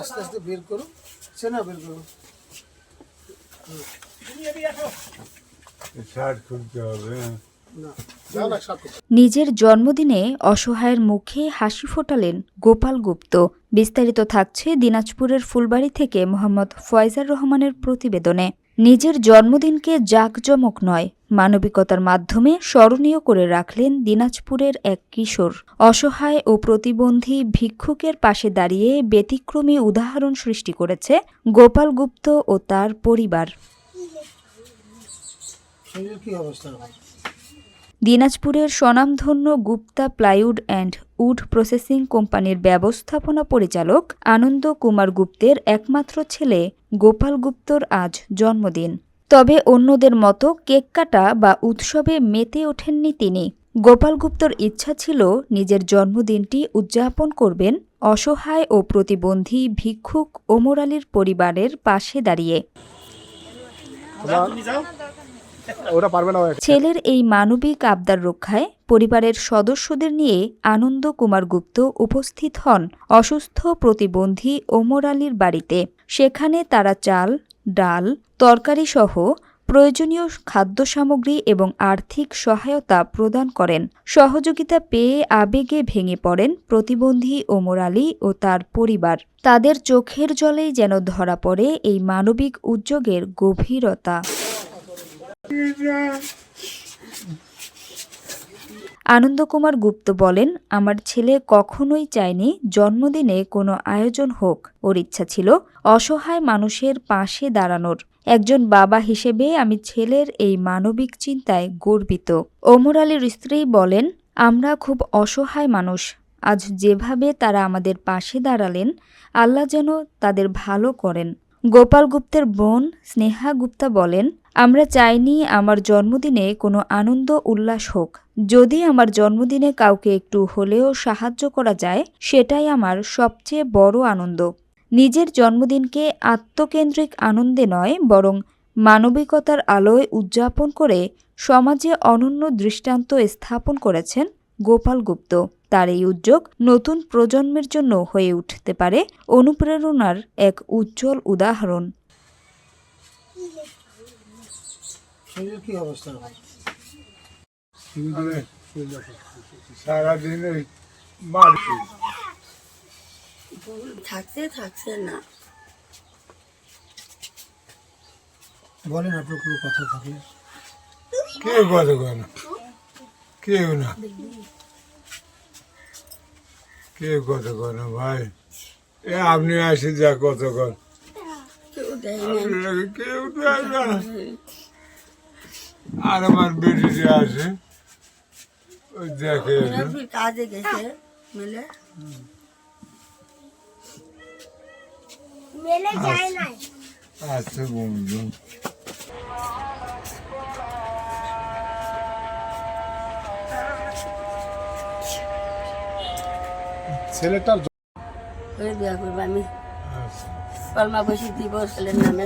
আস্তে আস্তে বের করো, সেনা বের করো। নিজের জন্মদিনে অসহায়ের মুখে হাসি ফোটালেন গোপাল গুপ্ত। বিস্তারিত থাকছে দিনাজপুরের ফুলবাড়ী থেকে মোহাম্মদ ফয়জার রহমানের প্রতিবেদনে। নিজের জন্মদিনকে জাঁকজমক নয়, মানবিকতার মাধ্যমে স্মরণীয় করে রাখলেন দিনাজপুরের এক কিশোর। অসহায় ও প্রতিবন্ধী ভিক্ষুকের পাশে দাঁড়িয়ে ব্যতিক্রমী উদাহরণ সৃষ্টি করেছে গোপাল গুপ্ত ও তার পরিবার। দিনাজপুরের স্বনামধন্য Gupta plywood and would processing কোম্পানির ব্যবস্থাপনা পরিচালক আনন্দ কুমার গুপ্তের একমাত্র ছেলে গোপাল গুপ্তর আজ জন্মদিন। তবে অন্যদের মতো কেক কাটা বা উৎসবে মেতে ওঠেননি তিনি। গোপাল গুপ্তর ইচ্ছা ছিল নিজের জন্মদিনটি উদযাপন করবেন অসহায় ও প্রতিবন্ধী ভিক্ষুক ওমর আলীর পরিবারের পাশে দাঁড়িয়ে। ছেলের এই মানবিক আবদার রক্ষায় পরিবারের সদস্যদের নিয়ে আনন্দ কুমার গুপ্ত উপস্থিত হন অসুস্থ প্রতিবন্ধী ওমর আলীর বাড়িতে। সেখানে তারা চাল, ডাল, তরকারি সহ প্রয়োজনীয় খাদ্য সামগ্রী এবং আর্থিক সহায়তা প্রদান করেন। সহযোগিতা পেয়ে আবেগে ভেঙে পড়েন প্রতিবন্ধী ওমর আলী ও তার পরিবার। তাদের চোখের জলেই যেন ধরা পড়ে এই মানবিক উদ্যোগের গভীরতা। আনন্দ কুমার গুপ্ত বলেন, আমার ছেলে কখনোই চায়নি জন্মদিনে কোনো আয়োজন হোক। ওর ইচ্ছা ছিল অসহায় মানুষের পাশে দাঁড়ানোর। একজন বাবা হিসেবে আমি ছেলের এই মানবিক চিন্তায় গর্বিত। ওমর আলীর স্ত্রী বলেন, আমরা খুব অসহায় মানুষ। আজ যেভাবে তারা আমাদের পাশে দাঁড়ালেন, আল্লাহ যেন তাদের ভালো করেন। গোপাল গুপ্তের বোন স্নেহা গুপ্তা বলেন, আমরা চাইনি আমার জন্মদিনে কোনো আনন্দ উল্লাস হোক। যদি আমার জন্মদিনে কাউকে একটু হলেও সাহায্য করা যায়, সেটাই আমার সবচেয়ে বড় আনন্দ। নিজের জন্মদিনকে আত্মকেন্দ্রিক আনন্দে নয়, বরং মানবিকতার আলোয় উদযাপন করে সমাজে অনন্য দৃষ্টান্ত স্থাপন করেছেন গোপাল গুপ্ত। তার এই উদ্যোগ নতুন প্রজন্মের জন্য হয়ে উঠতে পারে অনুপ্রেরণার এক উজ্জ্বল উদাহরণ। থাকছে না বলেন আপনার কোনো কথা থাকলে। কেউ কথা কয় না, কেউ না, কেউ কথা কয় না ভাই। আপনি আসে যা কথা কর, কেউ দেয় না। আর আমার বেটি যে আসে ওই দেখে কাজে গেছে মেলে যায় না। আচ্ছা বন্ধু, ছেলেটার বিয়া করবো আমি। কলমা বসে দিব ছেলের নামে।